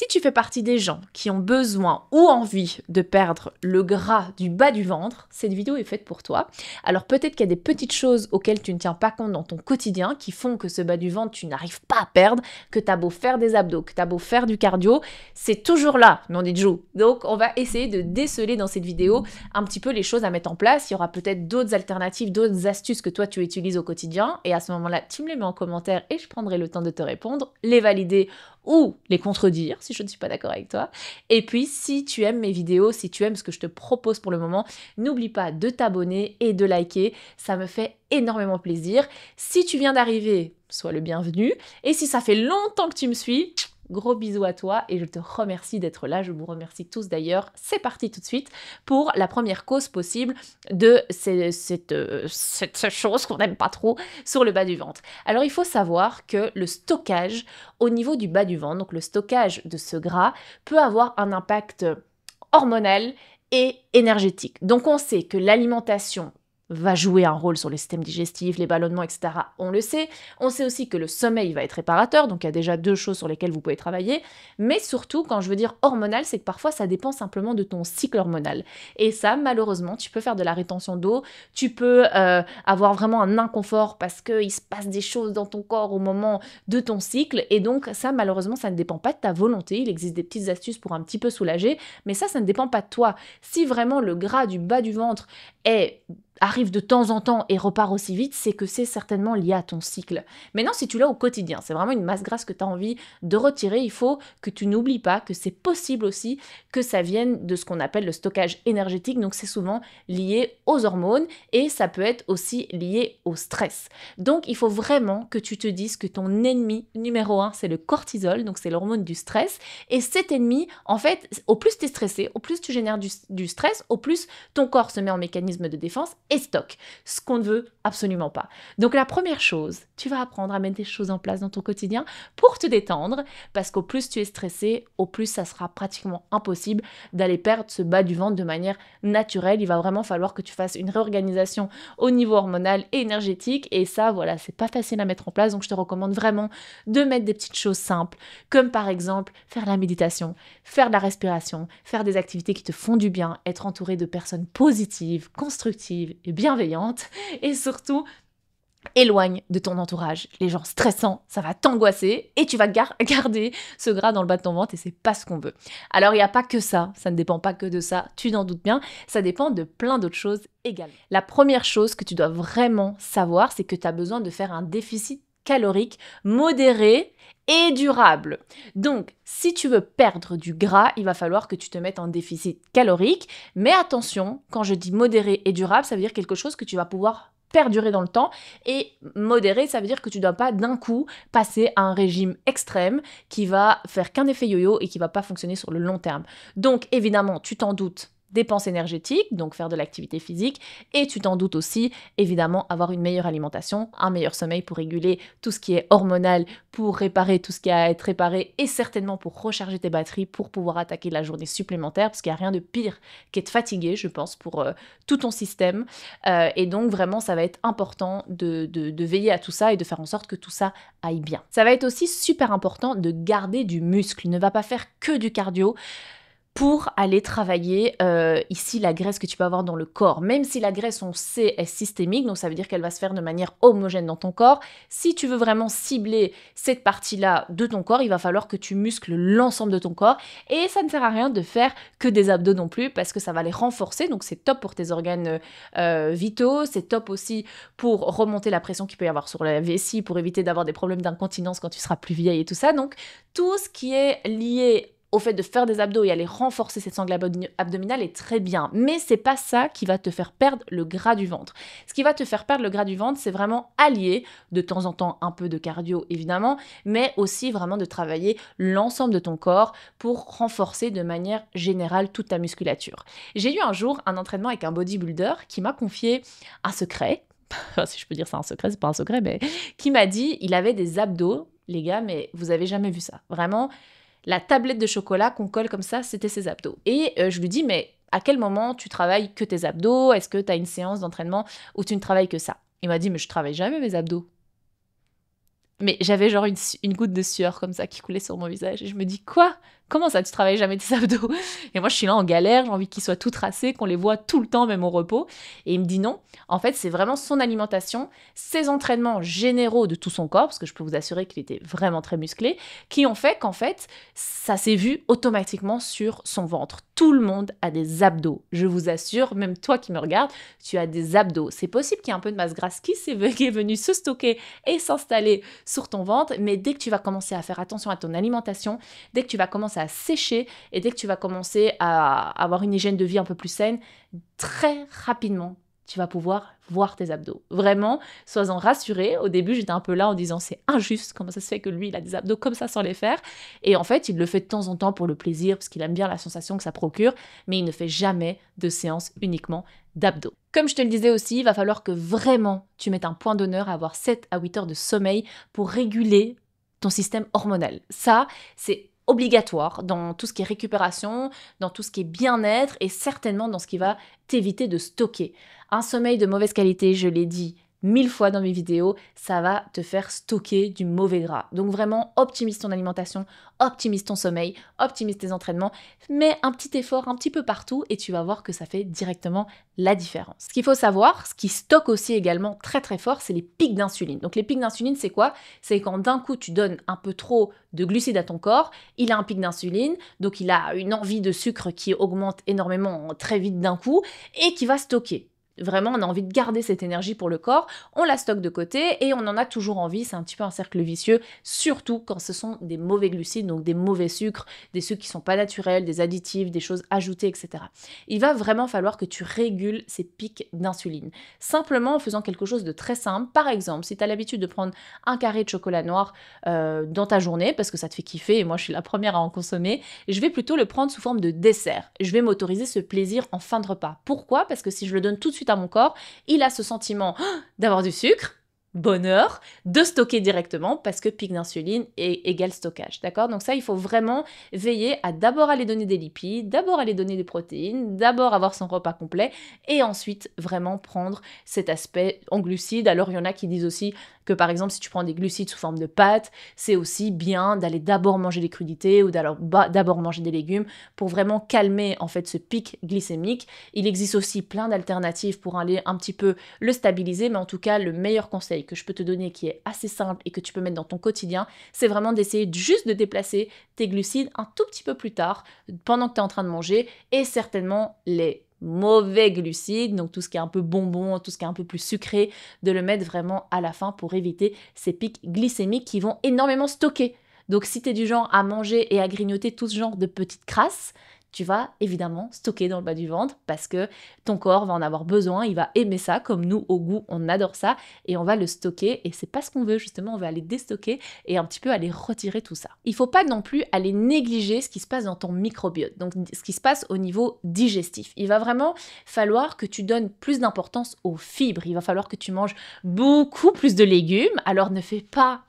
Si tu fais partie des gens qui ont besoin ou envie de perdre le gras du bas du ventre, cette vidéo est faite pour toi. Alors peut-être qu'il y a des petites choses auxquelles tu ne tiens pas compte dans ton quotidien qui font que ce bas du ventre, tu n'arrives pas à perdre, que tu as beau faire des abdos, que tu as beau faire du cardio, c'est toujours là, non dit Jou. Donc on va essayer de déceler dans cette vidéo un petit peu les choses à mettre en place. Il y aura peut-être d'autres alternatives, d'autres astuces que toi tu utilises au quotidien et à ce moment-là, tu me les mets en commentaire et je prendrai le temps de te répondre, les valider ou les contredire si je ne suis pas d'accord avec toi. Et puis, si tu aimes mes vidéos, si tu aimes ce que je te propose pour le moment, n'oublie pas de t'abonner et de liker. Ça me fait énormément plaisir. Si tu viens d'arriver, sois le bienvenu. Et si ça fait longtemps que tu me suis, gros bisous à toi et je te remercie d'être là. Je vous remercie tous d'ailleurs. C'est parti tout de suite pour la première cause possible de cette chose qu'on n'aime pas trop sur le bas du ventre. Alors, il faut savoir que le stockage au niveau du bas du ventre, donc le stockage de ce gras, peut avoir un impact hormonal et énergétique. Donc, on sait que l'alimentation va jouer un rôle sur les systèmes digestifs, les ballonnements, etc. On le sait. On sait aussi que le sommeil va être réparateur, donc il y a déjà deux choses sur lesquelles vous pouvez travailler. Mais surtout, quand je veux dire hormonal, c'est que parfois ça dépend simplement de ton cycle hormonal. Et ça, malheureusement, tu peux faire de la rétention d'eau, tu peux avoir vraiment un inconfort parce qu'il se passe des choses dans ton corps au moment de ton cycle. Et donc ça, malheureusement, ça ne dépend pas de ta volonté. Il existe des petites astuces pour un petit peu soulager, mais ça ne dépend pas de toi. Si vraiment le gras du bas du ventre arrive de temps en temps et repart aussi vite, c'est que c'est certainement lié à ton cycle. Maintenant, si tu l'as au quotidien, c'est vraiment une masse grasse que tu as envie de retirer, il faut que tu n'oublies pas que c'est possible aussi que ça vienne de ce qu'on appelle le stockage énergétique, donc c'est souvent lié aux hormones et ça peut être aussi lié au stress. Donc, il faut vraiment que tu te dises que ton ennemi numéro 1, c'est le cortisol, donc c'est l'hormone du stress, et cet ennemi, en fait, au plus tu es stressé, au plus tu génères du stress, au plus ton corps se met en mécanisme de défense et stocke, ce qu'on ne veut absolument pas. Donc la première chose, tu vas apprendre à mettre des choses en place dans ton quotidien pour te détendre, parce qu'au plus tu es stressé, au plus ça sera pratiquement impossible d'aller perdre ce bas du ventre de manière naturelle. Il va vraiment falloir que tu fasses une réorganisation au niveau hormonal et énergétique, et ça, voilà, c'est pas facile à mettre en place, donc je te recommande vraiment de mettre des petites choses simples, comme par exemple faire la méditation, faire de la respiration, faire des activités qui te font du bien, être entouré de personnes positives, constructives et bienveillante, et surtout éloigne de ton entourage les gens stressants, ça va t'angoisser et tu vas garder ce gras dans le bas de ton ventre et c'est pas ce qu'on veut. Alors il n'y a pas que ça ne dépend pas que de ça, tu t'en doutes bien, ça dépend de plein d'autres choses également. La première chose que tu dois vraiment savoir, c'est que tu as besoin de faire un déficit calorique modéré et durable. Donc, si tu veux perdre du gras, il va falloir que tu te mettes en déficit calorique. Mais attention, quand je dis modéré et durable, ça veut dire quelque chose que tu vas pouvoir perdurer dans le temps. Et modéré, ça veut dire que tu ne dois pas d'un coup passer à un régime extrême qui va faire qu'un effet yo-yo et qui ne va pas fonctionner sur le long terme. Donc, évidemment, tu t'en doutes, dépenses énergétiques, donc faire de l'activité physique, et tu t'en doutes aussi, évidemment, avoir une meilleure alimentation, un meilleur sommeil pour réguler tout ce qui est hormonal, pour réparer tout ce qui a à être réparé, et certainement pour recharger tes batteries, pour pouvoir attaquer la journée supplémentaire, parce qu'il n'y a rien de pire qu'être fatigué, je pense, pour tout ton système, et donc vraiment, ça va être important de veiller à tout ça et de faire en sorte que tout ça aille bien. Ça va être aussi super important de garder du muscle, ne va pas faire que du cardio, pour aller travailler ici la graisse que tu peux avoir dans le corps. Même si la graisse, on sait, est systémique, donc ça veut dire qu'elle va se faire de manière homogène dans ton corps. Si tu veux vraiment cibler cette partie-là de ton corps, il va falloir que tu muscles l'ensemble de ton corps. Et ça ne sert à rien de faire que des abdos non plus, parce que ça va les renforcer. Donc c'est top pour tes organes vitaux, c'est top aussi pour remonter la pression qu'il peut y avoir sur la vessie, pour éviter d'avoir des problèmes d'incontinence quand tu seras plus vieille et tout ça. Donc tout ce qui est lié au fait de faire des abdos et aller renforcer cette sangle abdominale est très bien, mais c'est pas ça qui va te faire perdre le gras du ventre. Ce qui va te faire perdre le gras du ventre, c'est vraiment allier de temps en temps un peu de cardio évidemment, mais aussi vraiment de travailler l'ensemble de ton corps pour renforcer de manière générale toute ta musculature. J'ai eu un jour un entraînement avec un bodybuilder qui m'a confié un secret, si je peux dire ça un secret, c'est pas un secret, mais qui m'a dit il avait des abdos, les gars, mais vous avez jamais vu ça, vraiment. La tablette de chocolat qu'on colle comme ça, c'était ses abdos. Et je lui dis, mais à quel moment tu travailles que tes abdos? Est-ce que tu as une séance d'entraînement où tu ne travailles que ça? Il m'a dit, mais je travaille jamais mes abdos. Mais j'avais genre une goutte de sueur comme ça qui coulait sur mon visage. Et je me dis, quoi? Comment ça, tu travailles jamais tes abdos? Et moi, je suis là en galère, j'ai envie qu'ils soient tout tracés, qu'on les voit tout le temps, même au repos. Et il me dit non. En fait, c'est vraiment son alimentation, ses entraînements généraux de tout son corps, parce que je peux vous assurer qu'il était vraiment très musclé, qui ont fait qu'en fait, ça s'est vu automatiquement sur son ventre. Tout le monde a des abdos. Je vous assure, même toi qui me regardes, tu as des abdos. C'est possible qu'il y ait un peu de masse grasse qui est venue se stocker et s'installer sur ton ventre, mais dès que tu vas commencer à faire attention à ton alimentation, dès que tu vas commencer à sécher et dès que tu vas commencer à avoir une hygiène de vie un peu plus saine, très rapidement, tu vas pouvoir voir tes abdos. Vraiment, sois-en rassuré. Au début, j'étais un peu là en disant c'est injuste, comment ça se fait que lui, il a des abdos comme ça sans les faire. Et en fait, il le fait de temps en temps pour le plaisir, parce qu'il aime bien la sensation que ça procure, mais il ne fait jamais de séance uniquement d'abdos. Comme je te le disais aussi, il va falloir que vraiment tu mettes un point d'honneur à avoir 7 à 8 heures de sommeil pour réguler ton système hormonal. Ça, c'est obligatoire dans tout ce qui est récupération, dans tout ce qui est bien-être et certainement dans ce qui va t'éviter de stocker. Un sommeil de mauvaise qualité, je l'ai dit 1000 fois dans mes vidéos, ça va te faire stocker du mauvais gras. Donc vraiment, optimise ton alimentation, optimise ton sommeil, optimise tes entraînements, mets un petit effort un petit peu partout et tu vas voir que ça fait directement la différence. Ce qu'il faut savoir, ce qui stocke aussi également très très fort, c'est les pics d'insuline. Donc les pics d'insuline, c'est quoi? C'est quand d'un coup tu donnes un peu trop de glucides à ton corps, il a un pic d'insuline, donc il a une envie de sucre qui augmente énormément très vite d'un coup et qui va stocker. Vraiment, on a envie de garder cette énergie pour le corps, on la stocke de côté et on en a toujours envie, c'est un petit peu un cercle vicieux, surtout quand ce sont des mauvais glucides, donc des mauvais sucres, des sucres qui ne sont pas naturels, des additifs, des choses ajoutées, etc. Il va vraiment falloir que tu régules ces pics d'insuline, simplement en faisant quelque chose de très simple. Par exemple, si tu as l'habitude de prendre un carré de chocolat noir dans ta journée, parce que ça te fait kiffer, et moi je suis la première à en consommer, je vais plutôt le prendre sous forme de dessert. Je vais m'autoriser ce plaisir en fin de repas. Pourquoi? Parce que si je le donne tout de suite à mon corps, il a ce sentiment d'avoir du sucre, bonheur, de stocker directement parce que pic d'insuline égale stockage, d'accord? Donc ça, il faut vraiment veiller à d'abord aller donner des lipides, d'abord aller donner des protéines, d'abord avoir son repas complet et ensuite vraiment prendre cet aspect en glucides. Alors il y en a qui disent aussi que par exemple, si tu prends des glucides sous forme de pâtes, c'est aussi bien d'aller d'abord manger des crudités ou d'abord manger des légumes pour vraiment calmer en fait ce pic glycémique. Il existe aussi plein d'alternatives pour aller un petit peu le stabiliser, mais en tout cas, le meilleur conseil que je peux te donner qui est assez simple et que tu peux mettre dans ton quotidien, c'est vraiment d'essayer juste de déplacer tes glucides un tout petit peu plus tard pendant que tu es en train de manger et certainement les mauvais glucides, donc tout ce qui est un peu bonbon, tout ce qui est un peu plus sucré, de le mettre vraiment à la fin pour éviter ces pics glycémiques qui vont énormément stocker. Donc si tu es du genre à manger et à grignoter tout ce genre de petites crasses, tu vas évidemment stocker dans le bas du ventre parce que ton corps va en avoir besoin, il va aimer ça, comme nous au goût on adore ça et on va le stocker et c'est pas ce qu'on veut justement, on va aller déstocker et un petit peu aller retirer tout ça. Il faut pas non plus aller négliger ce qui se passe dans ton microbiote, donc ce qui se passe au niveau digestif. Il va vraiment falloir que tu donnes plus d'importance aux fibres, il va falloir que tu manges beaucoup plus de légumes, alors ne fais pas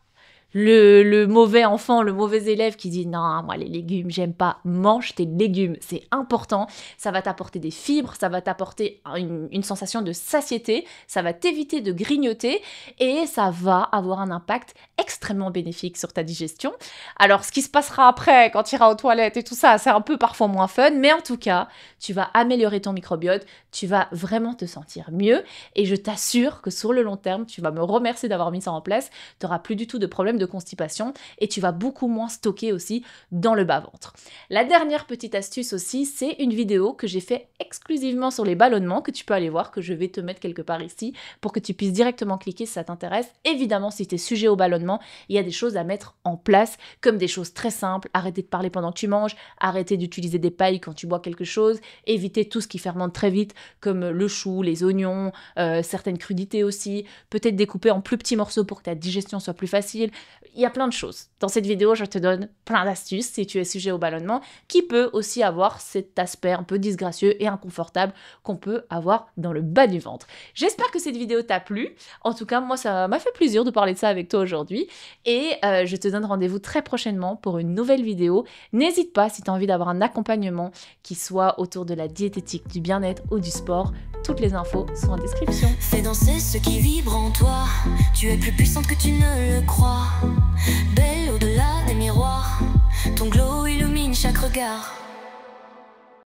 le mauvais enfant, le mauvais élève qui dit non, moi les légumes, j'aime pas. Mange tes légumes, c'est important. Ça va t'apporter des fibres, ça va t'apporter une sensation de satiété, ça va t'éviter de grignoter et ça va avoir un impact extrêmement bénéfique sur ta digestion. Alors, ce qui se passera après quand tu iras aux toilettes et tout ça, c'est un peu parfois moins fun, mais en tout cas, tu vas améliorer ton microbiote, tu vas vraiment te sentir mieux et je t'assure que sur le long terme, tu vas me remercier d'avoir mis ça en place. Tu n'auras plus du tout de problème de constipation et tu vas beaucoup moins stocker aussi dans le bas-ventre. La dernière petite astuce aussi, c'est une vidéo que j'ai fait exclusivement sur les ballonnements que tu peux aller voir, que je vais te mettre quelque part ici pour que tu puisses directement cliquer si ça t'intéresse. Évidemment, si tu es sujet au ballonnement, il y a des choses à mettre en place comme des choses très simples. Arrêter de parler pendant que tu manges, arrêter d'utiliser des pailles quand tu bois quelque chose, éviter tout ce qui fermente très vite comme le chou, les oignons, certaines crudités aussi, peut-être découper en plus petits morceaux pour que ta digestion soit plus facile. Il y a plein de choses. Dans cette vidéo, je te donne plein d'astuces si tu es sujet au ballonnement, qui peut aussi avoir cet aspect un peu disgracieux et inconfortable qu'on peut avoir dans le bas du ventre. J'espère que cette vidéo t'a plu. En tout cas, moi, ça m'a fait plaisir de parler de ça avec toi aujourd'hui. Et je te donne rendez-vous très prochainement pour une nouvelle vidéo. N'hésite pas, si tu as envie d'avoir un accompagnement qui soit autour de la diététique, du bien-être ou du sport, toutes les infos sont en description. Fais danser ce qui vibre en toi. Tu es plus puissante que tu ne le crois. Belle au-delà des miroirs. Ton glow illumine chaque regard.